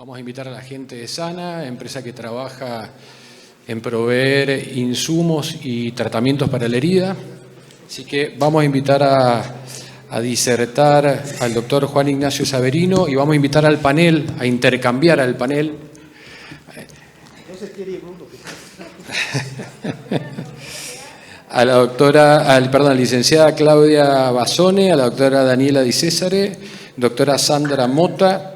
Vamos a invitar a la gente de Sana, empresa que trabaja en proveer insumos y tratamientos para la herida. Así que vamos a invitar a disertar al doctor Juan Ignacio Saverino y vamos a invitar al panel, a intercambiar al panel. A la licenciada Claudia Bassone, a la doctora Daniela Di Cesare, doctora Sandra Mota,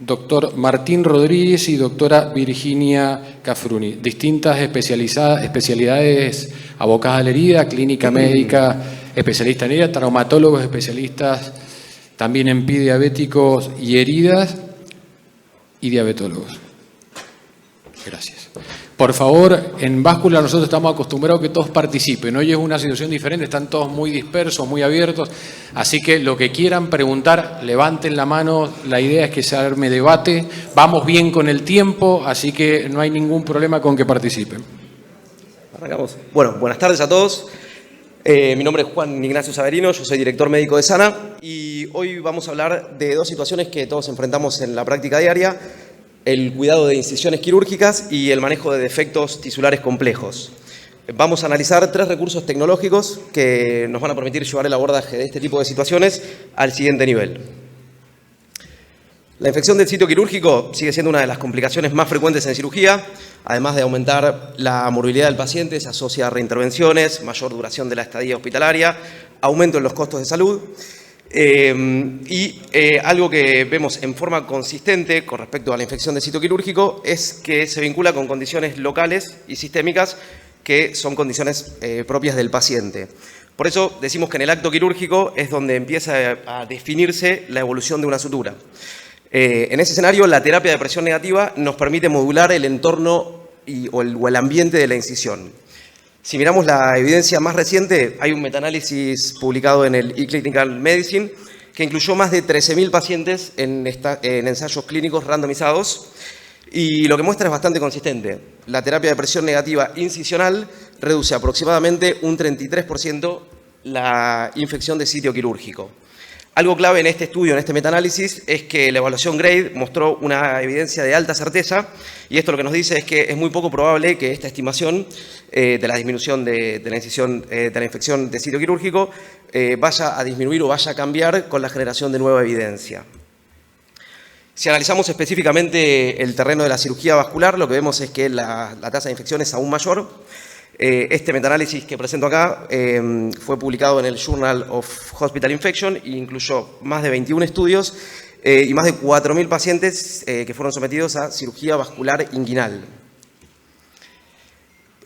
doctor Martín Rodríguez y doctora Virginia Cafruni. Distintas especialidades abocadas a la herida, clínica médica, especialista en herida, traumatólogos especialistas también en pie diabéticos y heridas y diabetólogos. Gracias. Por favor, en báscula nosotros estamos acostumbrados a que todos participen. Hoy es una situación diferente, están todos muy dispersos, muy abiertos. Así que lo que quieran preguntar, levanten la mano. La idea es que se arme debate. Vamos bien con el tiempo, así que no hay ningún problema con que participen. Arrancamos. Bueno, buenas tardes a todos. Mi nombre es Juan Ignacio Saverino, yo soy director médico de Sana y hoy vamos a hablar de dos situaciones que todos enfrentamos en la práctica diaria: el cuidado de incisiones quirúrgicas y el manejo de defectos tisulares complejos. Vamos a analizar 3 recursos tecnológicos que nos van a permitir llevar el abordaje de este tipo de situaciones al siguiente nivel. La infección del sitio quirúrgico sigue siendo una de las complicaciones más frecuentes en cirugía. Además de aumentar la morbilidad del paciente, se asocia a reintervenciones, mayor duración de la estadía hospitalaria, aumento en los costos de salud. Algo que vemos en forma consistente con respecto a la infección de sitio quirúrgico es que se vincula con condiciones locales y sistémicas que son condiciones propias del paciente. Por eso decimos que en el acto quirúrgico es donde empieza a definirse la evolución de una sutura. En ese escenario, la terapia de presión negativa nos permite modular el entorno o el ambiente de la incisión. Si miramos la evidencia más reciente, hay un metaanálisis publicado en el eClinical Medicine que incluyó más de 13.000 pacientes en ensayos clínicos randomizados y lo que muestra es bastante consistente. La terapia de presión negativa incisional reduce aproximadamente un 33% la infección de sitio quirúrgico. Algo clave en este estudio, en este metaanálisis, es que la evaluación GRADE mostró una evidencia de alta certeza y esto lo que nos dice es que es muy poco probable que esta estimación de la disminución de la infección de sitio quirúrgico vaya a disminuir o vaya a cambiar con la generación de nueva evidencia. Si analizamos específicamente el terreno de la cirugía vascular, lo que vemos es que la tasa de infección es aún mayor. Este metaanálisis que presento acá fue publicado en el Journal of Hospital Infection e incluyó más de 21 estudios y más de 4.000 pacientes que fueron sometidos a cirugía vascular inguinal.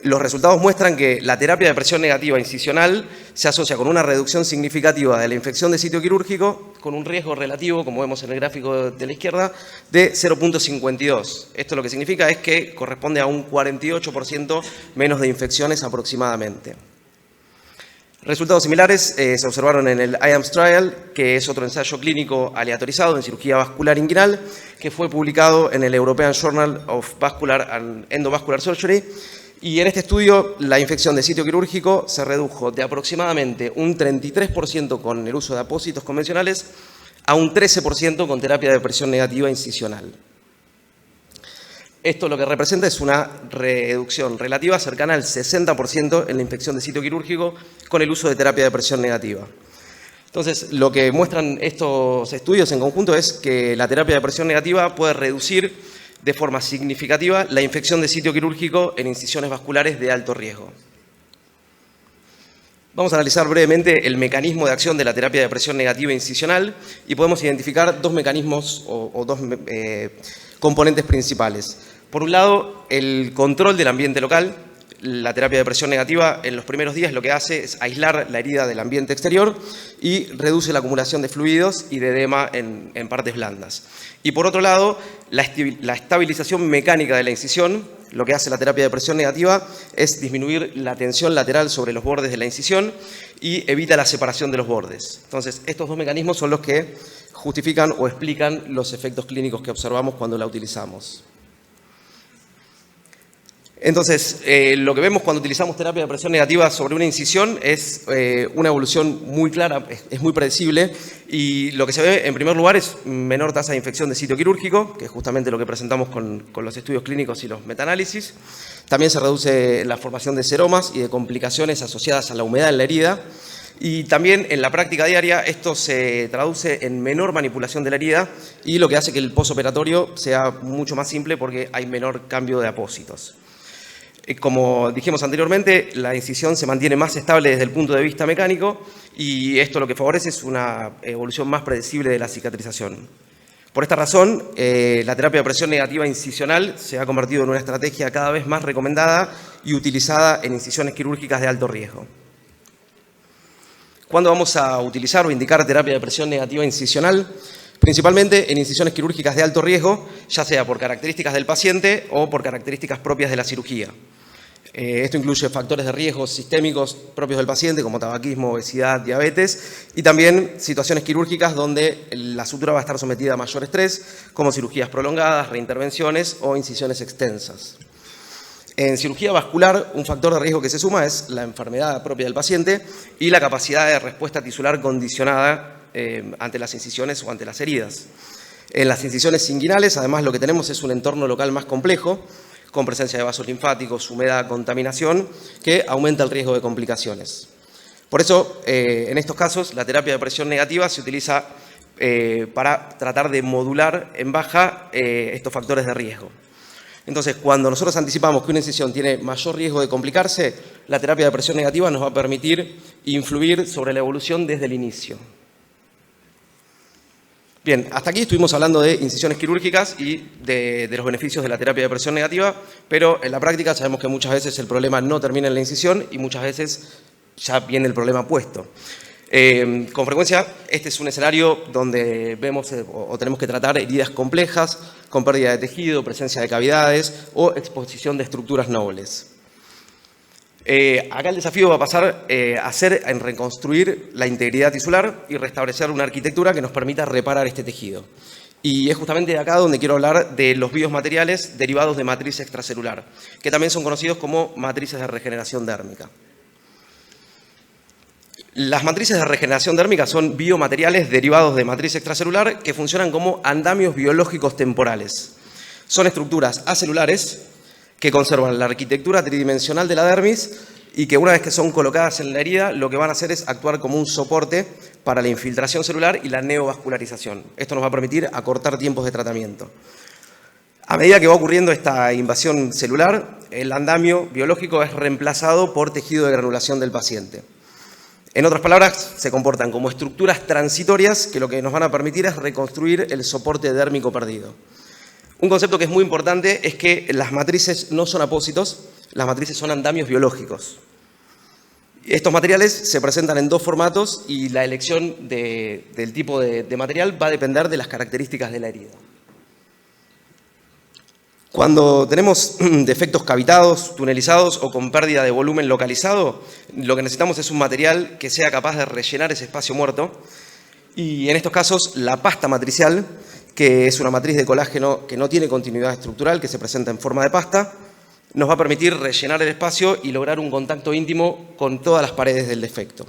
Los resultados muestran que la terapia de presión negativa incisional se asocia con una reducción significativa de la infección de sitio quirúrgico con un riesgo relativo, como vemos en el gráfico de la izquierda, de 0.52. Esto lo que significa es que corresponde a un 48% menos de infecciones aproximadamente. Resultados similares se observaron en el IAMS Trial, que es otro ensayo clínico aleatorizado en cirugía vascular inguinal, que fue publicado en el European Journal of Vascular and Endovascular Surgery. Y en este estudio, la infección de sitio quirúrgico se redujo de aproximadamente un 33% con el uso de apósitos convencionales a un 13% con terapia de presión negativa incisional. Esto lo que representa es una reducción relativa cercana al 60% en la infección de sitio quirúrgico con el uso de terapia de presión negativa. Entonces, lo que muestran estos estudios en conjunto es que la terapia de presión negativa puede reducir de forma significativa la infección de sitio quirúrgico en incisiones vasculares de alto riesgo. Vamos a analizar brevemente el mecanismo de acción de la terapia de presión negativa incisional y podemos identificar dos mecanismos o dos componentes principales. Por un lado, el control del ambiente local. La terapia de presión negativa en los primeros días lo que hace es aislar la herida del ambiente exterior y reduce la acumulación de fluidos y de edema en partes blandas. Y por otro lado, la estabilización mecánica de la incisión, lo que hace la terapia de presión negativa es disminuir la tensión lateral sobre los bordes de la incisión y evita la separación de los bordes. Entonces, estos dos mecanismos son los que justifican o explican los efectos clínicos que observamos cuando la utilizamos. Entonces, lo que vemos cuando utilizamos terapia de presión negativa sobre una incisión es una evolución muy clara, es muy predecible, y lo que se ve en primer lugar es menor tasa de infección de sitio quirúrgico, que es justamente lo que presentamos con los estudios clínicos y los metaanálisis. También se reduce la formación de seromas y de complicaciones asociadas a la humedad en la herida. Y también en la práctica diaria esto se traduce en menor manipulación de la herida y lo que hace que el posoperatorio sea mucho más simple porque hay menor cambio de apósitos. Como dijimos anteriormente, la incisión se mantiene más estable desde el punto de vista mecánico y esto lo que favorece es una evolución más predecible de la cicatrización. Por esta razón, la terapia de presión negativa incisional se ha convertido en una estrategia cada vez más recomendada y utilizada en incisiones quirúrgicas de alto riesgo. ¿Cuándo vamos a utilizar o indicar terapia de presión negativa incisional? Principalmente en incisiones quirúrgicas de alto riesgo, ya sea por características del paciente o por características propias de la cirugía. Esto incluye factores de riesgo sistémicos propios del paciente, como tabaquismo, obesidad, diabetes, y también situaciones quirúrgicas donde la sutura va a estar sometida a mayor estrés, como cirugías prolongadas, reintervenciones o incisiones extensas. En cirugía vascular, un factor de riesgo que se suma es la enfermedad propia del paciente y la capacidad de respuesta tisular condicionada ante las incisiones o ante las heridas. En las incisiones inguinales, además, lo que tenemos es un entorno local más complejo, con presencia de vasos linfáticos, humedad, contaminación, que aumenta el riesgo de complicaciones. Por eso, en estos casos, la terapia de presión negativa se utiliza para tratar de modular en baja estos factores de riesgo. Entonces, cuando nosotros anticipamos que una incisión tiene mayor riesgo de complicarse, la terapia de presión negativa nos va a permitir influir sobre la evolución desde el inicio. Bien, hasta aquí estuvimos hablando de incisiones quirúrgicas y de los beneficios de la terapia de presión negativa, pero en la práctica sabemos que muchas veces el problema no termina en la incisión y muchas veces ya viene el problema puesto. Con frecuencia, este es un escenario donde vemos o tenemos que tratar heridas complejas, con pérdida de tejido, presencia de cavidades o exposición de estructuras nobles. Acá el desafío va a pasar en reconstruir la integridad tisular y restablecer una arquitectura que nos permita reparar este tejido. Y es justamente acá donde quiero hablar de los biomateriales derivados de matriz extracelular, que también son conocidos como matrices de regeneración dérmica. Las matrices de regeneración dérmica son biomateriales derivados de matriz extracelular que funcionan como andamios biológicos temporales. Son estructuras acelulares que conservan la arquitectura tridimensional de la dermis y que una vez que son colocadas en la herida, lo que van a hacer es actuar como un soporte para la infiltración celular y la neovascularización. Esto nos va a permitir acortar tiempos de tratamiento. A medida que va ocurriendo esta invasión celular, el andamio biológico es reemplazado por tejido de granulación del paciente. En otras palabras, se comportan como estructuras transitorias que lo que nos van a permitir es reconstruir el soporte dérmico perdido. Un concepto que es muy importante es que las matrices no son apósitos, las matrices son andamios biológicos. Estos materiales se presentan en dos formatos y la elección del tipo de material va a depender de las características de la herida. Cuando tenemos defectos cavitados, tunelizados o con pérdida de volumen localizado, lo que necesitamos es un material que sea capaz de rellenar ese espacio muerto. Y en estos casos, la pasta matricial, que es una matriz de colágeno que no tiene continuidad estructural, que se presenta en forma de pasta, nos va a permitir rellenar el espacio y lograr un contacto íntimo con todas las paredes del defecto.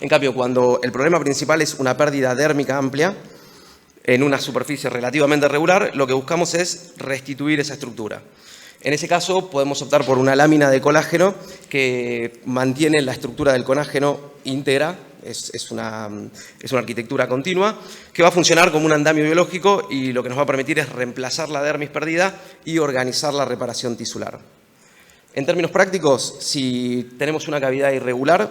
En cambio, cuando el problema principal es una pérdida dérmica amplia, en una superficie relativamente regular, lo que buscamos es restituir esa estructura. En ese caso, podemos optar por una lámina de colágeno que mantiene la estructura del colágeno íntegra, es una arquitectura continua, que va a funcionar como un andamio biológico y lo que nos va a permitir es reemplazar la dermis perdida y organizar la reparación tisular. En términos prácticos, si tenemos una cavidad irregular,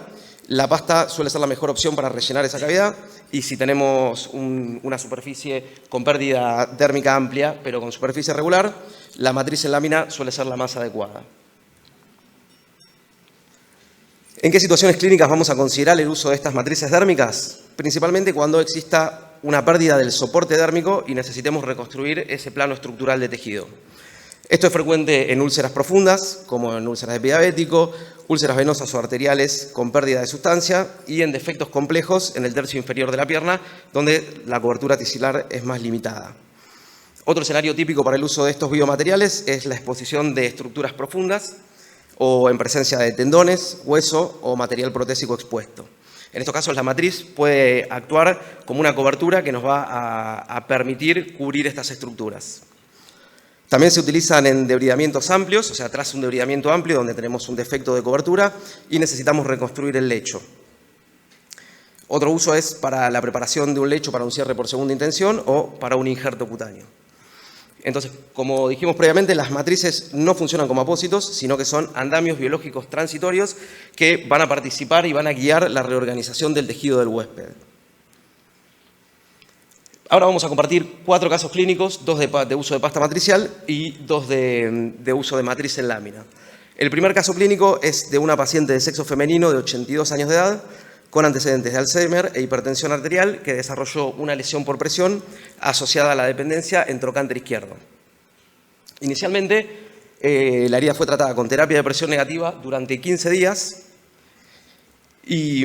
la pasta suele ser la mejor opción para rellenar esa cavidad y si tenemos una superficie con pérdida dérmica amplia, pero con superficie regular, la matriz en lámina suele ser la más adecuada. ¿En qué situaciones clínicas vamos a considerar el uso de estas matrices dérmicas? Principalmente cuando exista una pérdida del soporte dérmico y necesitemos reconstruir ese plano estructural de tejido. Esto es frecuente en úlceras profundas, como en úlceras de pie diabético, úlceras venosas o arteriales con pérdida de sustancia y en defectos complejos en el tercio inferior de la pierna, donde la cobertura tisular es más limitada. Otro escenario típico para el uso de estos biomateriales es la exposición de estructuras profundas o en presencia de tendones, hueso o material protésico expuesto. En estos casos, la matriz puede actuar como una cobertura que nos va a permitir cubrir estas estructuras. También se utilizan en debridamientos amplios, o sea, tras un debridamiento amplio donde tenemos un defecto de cobertura y necesitamos reconstruir el lecho. Otro uso es para la preparación de un lecho para un cierre por segunda intención o para un injerto cutáneo. Entonces, como dijimos previamente, las matrices no funcionan como apósitos, sino que son andamios biológicos transitorios que van a participar y van a guiar la reorganización del tejido del huésped. Ahora vamos a compartir 4 casos clínicos, 2 de uso de pasta matricial y 2 de uso de matriz en lámina. El primer caso clínico es de una paciente de sexo femenino de 82 años de edad, con antecedentes de Alzheimer e hipertensión arterial, que desarrolló una lesión por presión asociada a la dependencia en trocánter izquierdo. Inicialmente, la herida fue tratada con terapia de presión negativa durante 15 días y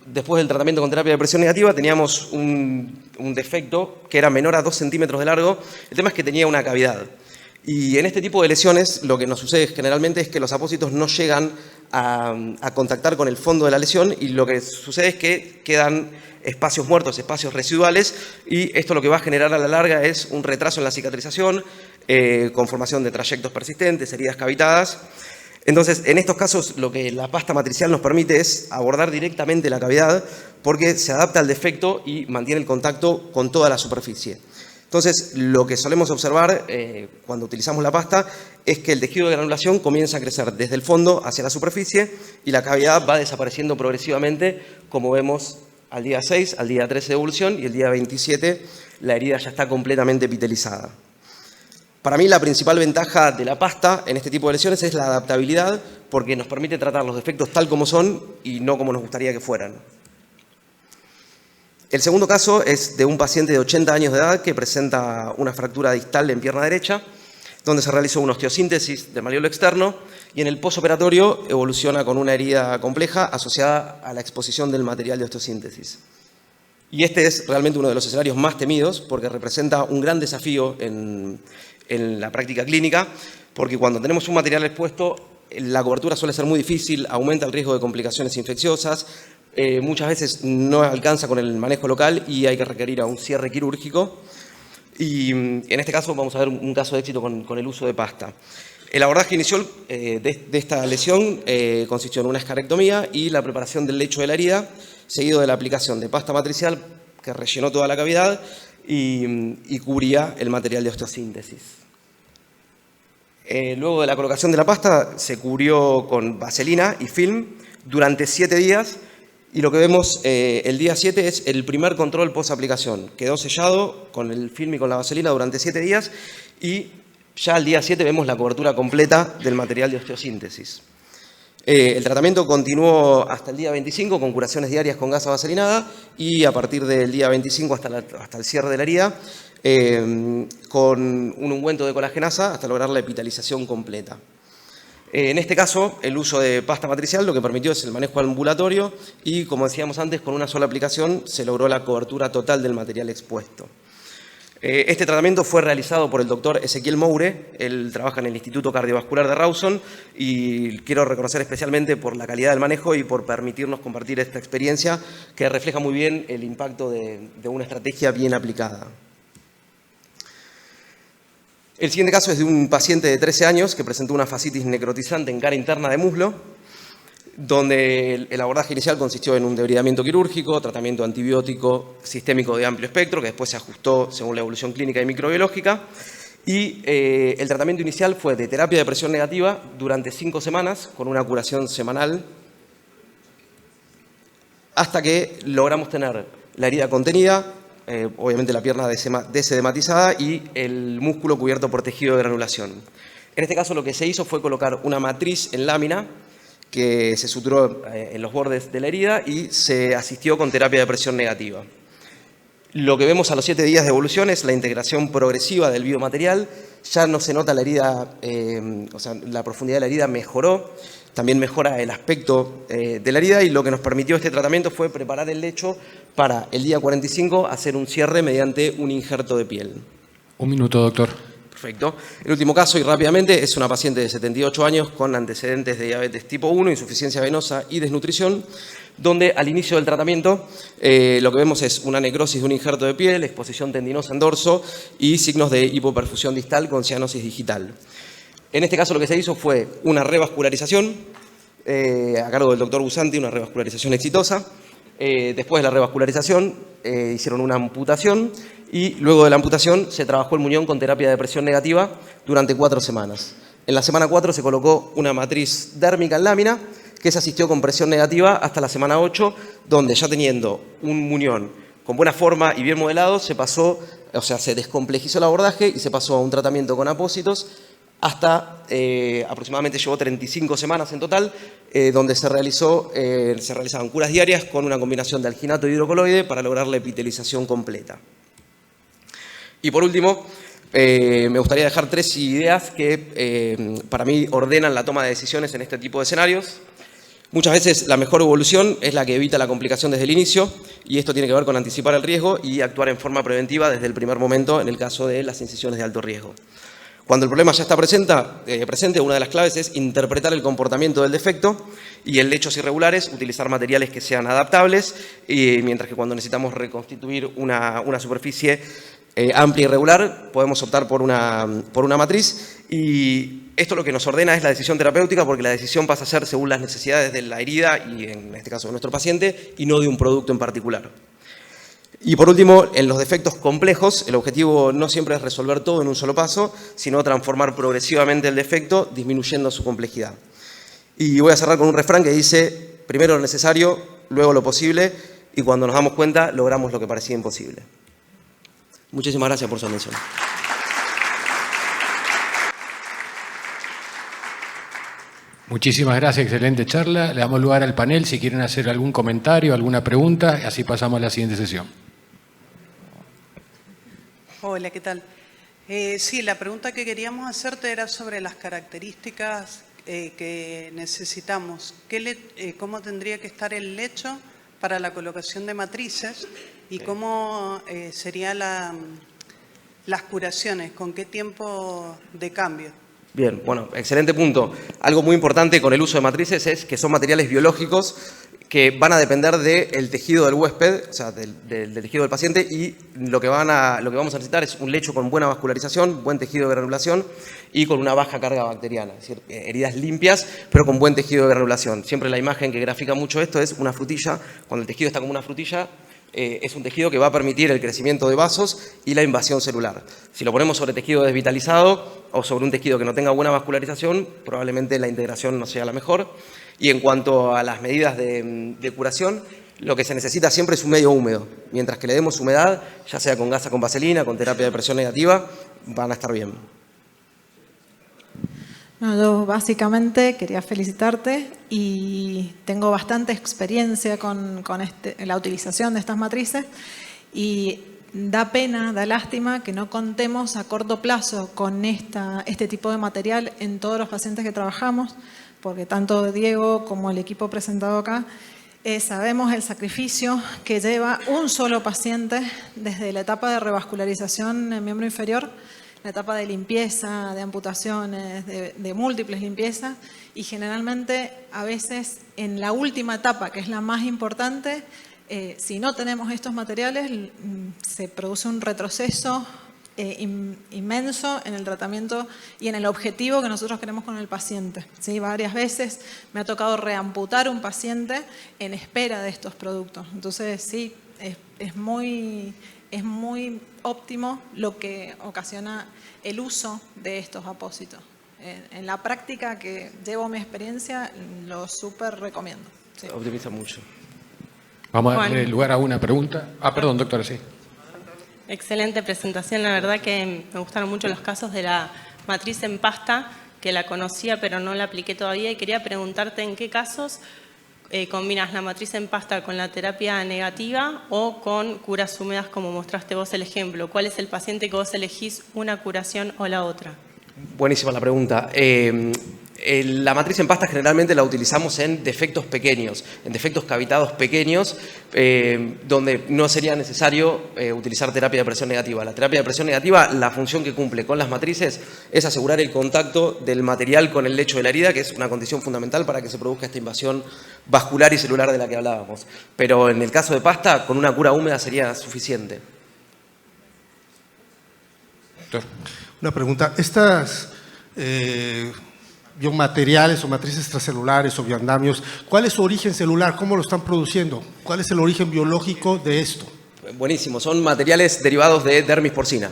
después del tratamiento con terapia de presión negativa teníamos un defecto que era menor a 2 centímetros de largo. El tema es que tenía una cavidad. Y en este tipo de lesiones lo que nos sucede generalmente es que los apósitos no llegan a contactar con el fondo de la lesión y lo que sucede es que quedan espacios muertos, espacios residuales, y esto lo que va a generar a la larga es un retraso en la cicatrización, con formación de trayectos persistentes, heridas cavitadas. Entonces, en estos casos lo que la pasta matricial nos permite es abordar directamente la cavidad porque se adapta al defecto y mantiene el contacto con toda la superficie. Entonces, lo que solemos observar cuando utilizamos la pasta es que el tejido de granulación comienza a crecer desde el fondo hacia la superficie y la cavidad va desapareciendo progresivamente, como vemos al día 6, al día 13 de evolución, y el día 27 la herida ya está completamente epitelizada. Para mí la principal ventaja de la pasta en este tipo de lesiones es la adaptabilidad, porque nos permite tratar los defectos tal como son y no como nos gustaría que fueran. El segundo caso es de un paciente de 80 años de edad que presenta una fractura distal en pierna derecha, donde se realizó una osteosíntesis del malleolo externo y en el posoperatorio evoluciona con una herida compleja asociada a la exposición del material de osteosíntesis. Y este es realmente uno de los escenarios más temidos porque representa un gran desafío en la práctica clínica, porque cuando tenemos un material expuesto, la cobertura suele ser muy difícil, aumenta el riesgo de complicaciones infecciosas, muchas veces no alcanza con el manejo local y hay que requerir a un cierre quirúrgico. Y en este caso vamos a ver un caso de éxito con el uso de pasta. El abordaje inicial de esta lesión consistió en una escarectomía y la preparación del lecho de la herida, seguido de la aplicación de pasta matricial que rellenó toda la cavidad y cubría el material de osteosíntesis. Luego de la colocación de la pasta se cubrió con vaselina y film durante 7 días y lo que vemos el día 7 es el primer control post-aplicación. Quedó sellado con el film y con la vaselina durante 7 días y ya al día 7 vemos la cobertura completa del material de osteosíntesis. El tratamiento continuó hasta el día 25 con curaciones diarias con gasa vaselinada y a partir del día 25 hasta el cierre de la herida con un ungüento de colagenasa hasta lograr la epitelización completa. En este caso, el uso de pasta matricial lo que permitió es el manejo ambulatorio y, como decíamos antes, con una sola aplicación se logró la cobertura total del material expuesto. Este tratamiento fue realizado por el doctor Ezequiel Moure, él trabaja en el Instituto Cardiovascular de Rawson y quiero reconocer especialmente por la calidad del manejo y por permitirnos compartir esta experiencia que refleja muy bien el impacto de una estrategia bien aplicada. El siguiente caso es de un paciente de 13 años que presentó una fascitis necrotizante en cara interna de muslo, donde el abordaje inicial consistió en un debridamiento quirúrgico, tratamiento antibiótico sistémico de amplio espectro, que después se ajustó según la evolución clínica y microbiológica, y el tratamiento inicial fue de terapia de presión negativa durante 5 semanas, con una curación semanal, hasta que logramos tener la herida contenida, obviamente la pierna desedematizada y el músculo cubierto por tejido de granulación. En este caso lo que se hizo fue colocar una matriz en lámina que se suturó en los bordes de la herida y se asistió con terapia de presión negativa. Lo que vemos a los 7 días de evolución es la integración progresiva del biomaterial. Ya no se nota la herida, o sea, la profundidad de la herida mejoró, también mejora el aspecto de la herida y lo que nos permitió este tratamiento fue preparar el lecho para el día 45 hacer un cierre mediante un injerto de piel. Un minuto, doctor. Perfecto. El último caso, y rápidamente, es una paciente de 78 años con antecedentes de diabetes tipo 1, insuficiencia venosa y desnutrición, donde al inicio del tratamiento lo que vemos es una necrosis de un injerto de piel, exposición tendinosa en dorso y signos de hipoperfusión distal con cianosis digital. En este caso lo que se hizo fue una revascularización a cargo del doctor Busanti, una revascularización exitosa. Después de la revascularización hicieron una amputación y luego de la amputación se trabajó el muñón con terapia de presión negativa durante 4 semanas. En la semana 4 se colocó una matriz dérmica en lámina que se asistió con presión negativa hasta la semana 8, donde ya teniendo un muñón con buena forma y bien modelado, se descomplejizó el abordaje y se pasó a un tratamiento con apósitos hasta aproximadamente llevó 35 semanas en total, donde se realizaban curas diarias con una combinación de alginato y hidrocoloide para lograr la epitelización completa. Y por último, me gustaría dejar 3 ideas que para mí ordenan la toma de decisiones en este tipo de escenarios. Muchas veces la mejor evolución es la que evita la complicación desde el inicio, y esto tiene que ver con anticipar el riesgo y actuar en forma preventiva desde el primer momento en el caso de las incisiones de alto riesgo. Cuando el problema ya está presente, una de las claves es interpretar el comportamiento del defecto y en lechos irregulares utilizar materiales que sean adaptables, mientras que cuando necesitamos reconstituir una superficie amplia y regular podemos optar por una matriz, y esto lo que nos ordena es la decisión terapéutica, porque la decisión pasa a ser según las necesidades de la herida y en este caso de nuestro paciente y no de un producto en particular. Y por último, en los defectos complejos, el objetivo no siempre es resolver todo en un solo paso, sino transformar progresivamente el defecto, disminuyendo su complejidad. Y voy a cerrar con un refrán que dice: primero lo necesario, luego lo posible, y cuando nos damos cuenta, logramos lo que parecía imposible. Muchísimas gracias por su atención. Muchísimas gracias, excelente charla. Le damos lugar al panel si quieren hacer algún comentario, alguna pregunta, y así pasamos a la siguiente sesión. Hola, ¿qué tal? Sí, la pregunta que queríamos hacerte era sobre las características que necesitamos. ¿Cómo tendría que estar el lecho para la colocación de matrices y cómo serían las curaciones? ¿Con qué tiempo de cambio? Bien, bueno, excelente punto. Algo muy importante con el uso de matrices es que son materiales biológicos que van a depender del tejido del huésped, o sea, del tejido del paciente, y lo que vamos a necesitar es un lecho con buena vascularización, buen tejido de granulación y con una baja carga bacteriana, es decir, heridas limpias pero con buen tejido de granulación. Siempre la imagen que grafica mucho esto es una frutilla. Cuando el tejido está como una frutilla, es un tejido que va a permitir el crecimiento de vasos y la invasión celular. Si lo ponemos sobre tejido desvitalizado o sobre un tejido que no tenga buena vascularización, probablemente la integración no sea la mejor. Y en cuanto a las medidas de curación, lo que se necesita siempre es un medio húmedo. Mientras que le demos humedad, ya sea con gasa con vaselina, con terapia de presión negativa, van a estar bien. No, yo básicamente quería felicitarte y tengo bastante experiencia con la utilización de estas matrices, y da pena, da lástima que no contemos a corto plazo con este tipo de material en todos los pacientes que trabajamos, porque tanto Diego como el equipo presentado acá sabemos el sacrificio que lleva un solo paciente desde la etapa de revascularización en miembro inferior, la etapa de limpieza, de amputaciones, de múltiples limpiezas, y generalmente a veces en la última etapa, que es la más importante, si no tenemos estos materiales, se produce un retroceso inmenso en el tratamiento y en el objetivo que nosotros queremos con el paciente. ¿Sí? Varias veces me ha tocado reamputar un paciente en espera de estos productos. Entonces, sí, es muy óptimo lo que ocasiona el uso de estos apósitos. En la práctica que llevo mi experiencia, lo súper recomiendo. Sí. Optimiza mucho. Vamos a darle lugar a una pregunta. Perdón, doctora, sí. Excelente presentación, la verdad que me gustaron mucho los casos de la matriz en pasta, que la conocía pero no la apliqué todavía, y quería preguntarte en qué casos combinas la matriz en pasta con la terapia negativa o con curas húmedas, como mostraste vos el ejemplo. ¿Cuál es el paciente que vos elegís, una curación o la otra? Buenísima la pregunta. La matriz en pasta generalmente la utilizamos en defectos pequeños, en defectos cavitados pequeños, donde no sería necesario utilizar terapia de presión negativa. La terapia de presión negativa, la función que cumple con las matrices es asegurar el contacto del material con el lecho de la herida, que es una condición fundamental para que se produzca esta invasión vascular y celular de la que hablábamos. Pero en el caso de pasta, con una cura húmeda sería suficiente. Doctor. Una pregunta. Estas biomateriales o matrices extracelulares o bioandamios, ¿cuál es su origen celular? ¿Cómo lo están produciendo? ¿Cuál es el origen biológico de esto? Buenísimo. Son materiales derivados de dermis porcina.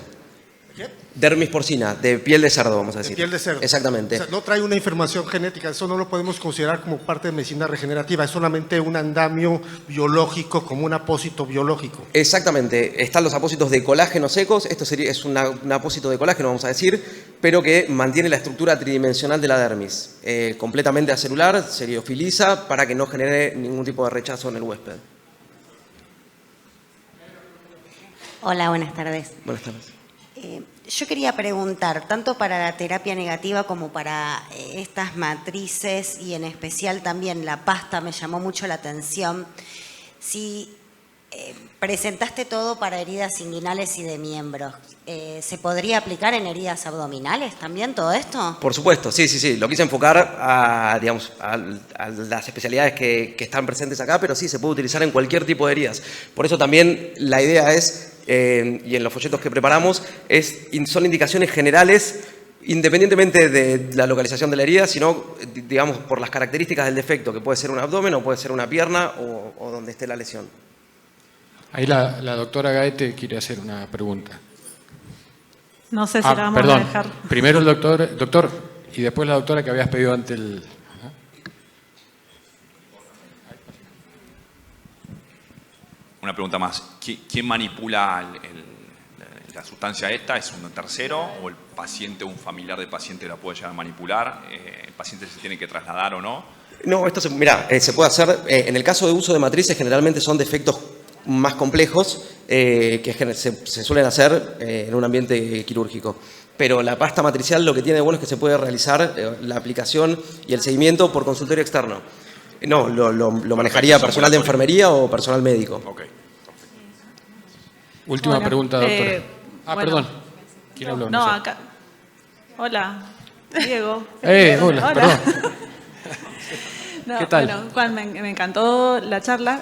¿Qué? Dermis porcina, de piel de cerdo, vamos a decir. De piel de cerdo. Exactamente. O sea, no trae una información genética, eso no lo podemos considerar como parte de medicina regenerativa, es solamente un andamio biológico, como un apósito biológico. Exactamente. Están los apósitos de colágeno secos, esto es un apósito de colágeno, vamos a decir, pero que mantiene la estructura tridimensional de la dermis, completamente acelular, se liofiliza para que no genere ningún tipo de rechazo en el huésped. Hola, buenas tardes. Buenas tardes. Yo quería preguntar, tanto para la terapia negativa como para estas matrices y en especial también la pasta, me llamó mucho la atención, si presentaste todo para heridas inguinales y de miembros, ¿se podría aplicar en heridas abdominales también todo esto? Por supuesto, sí. Lo quise enfocar a las especialidades que están presentes acá, pero sí, se puede utilizar en cualquier tipo de heridas. Por eso también la idea es, y en los folletos que preparamos, son indicaciones generales, independientemente de la localización de la herida, sino, digamos, por las características del defecto, que puede ser un abdomen o puede ser una pierna o donde esté la lesión. Ahí la doctora Gaete quiere hacer una pregunta. No sé si la vamos perdón. a dejar. Primero el doctor, y después la doctora que habías pedido ante el... Una pregunta más. ¿Quién manipula la sustancia esta? ¿Es un tercero o el paciente o un familiar del paciente la puede llegar a manipular? ¿El paciente se tiene que trasladar o no? No, esto se puede hacer, en el caso de uso de matrices generalmente son defectos más complejos que se suelen hacer en un ambiente quirúrgico. Pero la pasta matricial lo que tiene de bueno es que se puede realizar la aplicación y el seguimiento por consultorio externo. No, lo manejaría personal de enfermería o personal médico. Ok. Última Hola. pregunta, doctora. Bueno. Perdón. ¿Quién habló? No, sé. acá. Hola, Diego. Hola, perdón. No, ¿Qué tal? Bueno, Juan, me encantó la charla.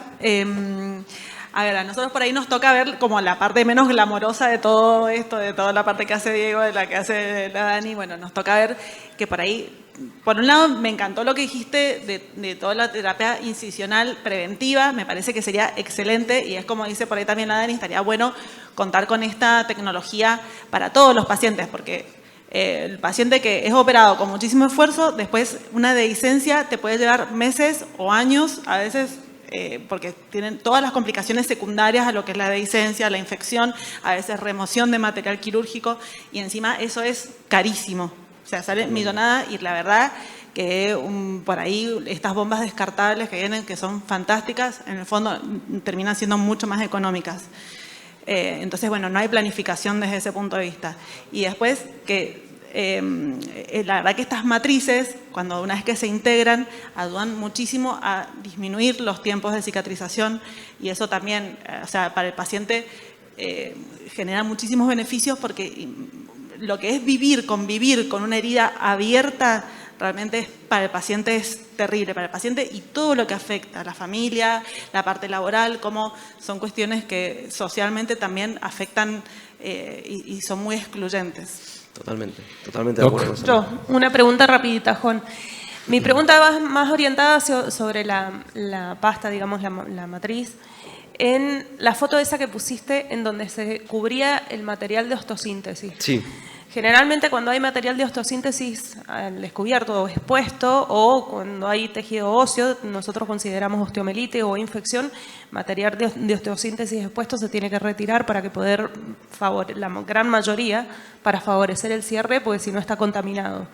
A ver, a nosotros por ahí nos toca ver como la parte menos glamorosa de todo esto, de toda la parte que hace Diego, de la que hace la Dani. Bueno, nos toca ver que por ahí, por un lado, me encantó lo que dijiste de toda la terapia incisional preventiva. Me parece que sería excelente y es como dice por ahí también la Dani, estaría bueno contar con esta tecnología para todos los pacientes, porque el paciente que es operado con muchísimo esfuerzo, después una dehiscencia te puede llevar meses o años, a veces porque tienen todas las complicaciones secundarias a lo que es la dehiscencia, la infección, a veces remoción de material quirúrgico y encima eso es carísimo. O sea, sale millonada y la verdad que por ahí estas bombas descartables que vienen, que son fantásticas, en el fondo terminan siendo mucho más económicas. Entonces, bueno, no hay planificación desde ese punto de vista. Y después que la verdad que estas matrices, cuando una vez que se integran, ayudan muchísimo a disminuir los tiempos de cicatrización y eso también, o sea, para el paciente genera muchísimos beneficios porque lo que es convivir con una herida abierta, realmente para el paciente es terrible, para el paciente y todo lo que afecta a la familia, la parte laboral, como son cuestiones que socialmente también afectan y son muy excluyentes. Totalmente de acuerdo. Yo, una pregunta rapidita, Juan. Mi pregunta va más orientada sobre la pasta, digamos, la matriz. En la foto esa que pusiste en donde se cubría el material de osteosíntesis. Sí. Generalmente cuando hay material de osteosíntesis al descubierto o expuesto o cuando hay tejido óseo, nosotros consideramos osteomielitis o infección, material de osteosíntesis expuesto se tiene que retirar para que poder, la gran mayoría, para favorecer el cierre, porque si no está contaminado.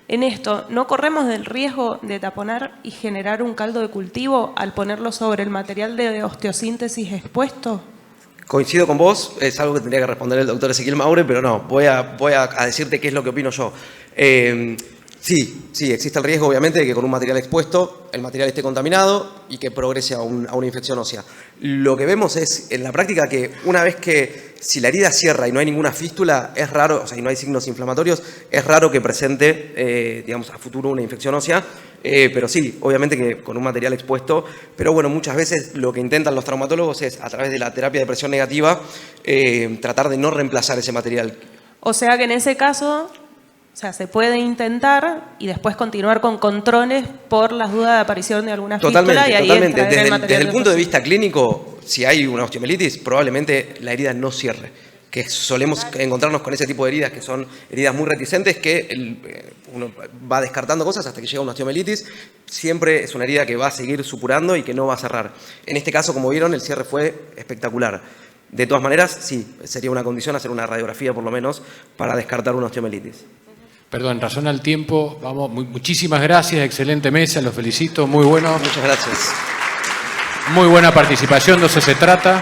En esto, ¿no corremos del riesgo de taponar y generar un caldo de cultivo al ponerlo sobre el material de osteosíntesis expuesto? Coincido con vos, es algo que tendría que responder el doctor Ezequiel Maure, pero no, voy a decirte qué es lo que opino yo. Sí, existe el riesgo, obviamente, de que con un material expuesto el material esté contaminado y que progrese a una infección ósea. Lo que vemos es, en la práctica, que una vez que, si la herida cierra y no hay ninguna fístula, es raro, o sea, y no hay signos inflamatorios, es raro que presente, digamos, a futuro una infección ósea, pero sí, obviamente que con un material expuesto, pero bueno, muchas veces lo que intentan los traumatólogos es, a través de la terapia de presión negativa, tratar de no reemplazar ese material. O sea que en ese caso, o sea, se puede intentar y después continuar con controles por las dudas de aparición de alguna fístula y ahí totalmente. extraer el material Desde el de punto de osteocitis. vista clínico, si hay una osteomielitis, probablemente la herida no cierre. Que solemos encontrarnos con ese tipo de heridas, que son heridas muy reticentes, que uno va descartando cosas hasta que llega una osteomielitis. Siempre es una herida que va a seguir supurando y que no va a cerrar. En este caso, como vieron, el cierre fue espectacular. De todas maneras, sí, sería una condición hacer una radiografía por lo menos para descartar una osteomielitis. Perdón, en razón al tiempo, vamos, muchísimas gracias, excelente mesa, los felicito, muy bueno. Muchas gracias. Muy buena participación, de eso se trata.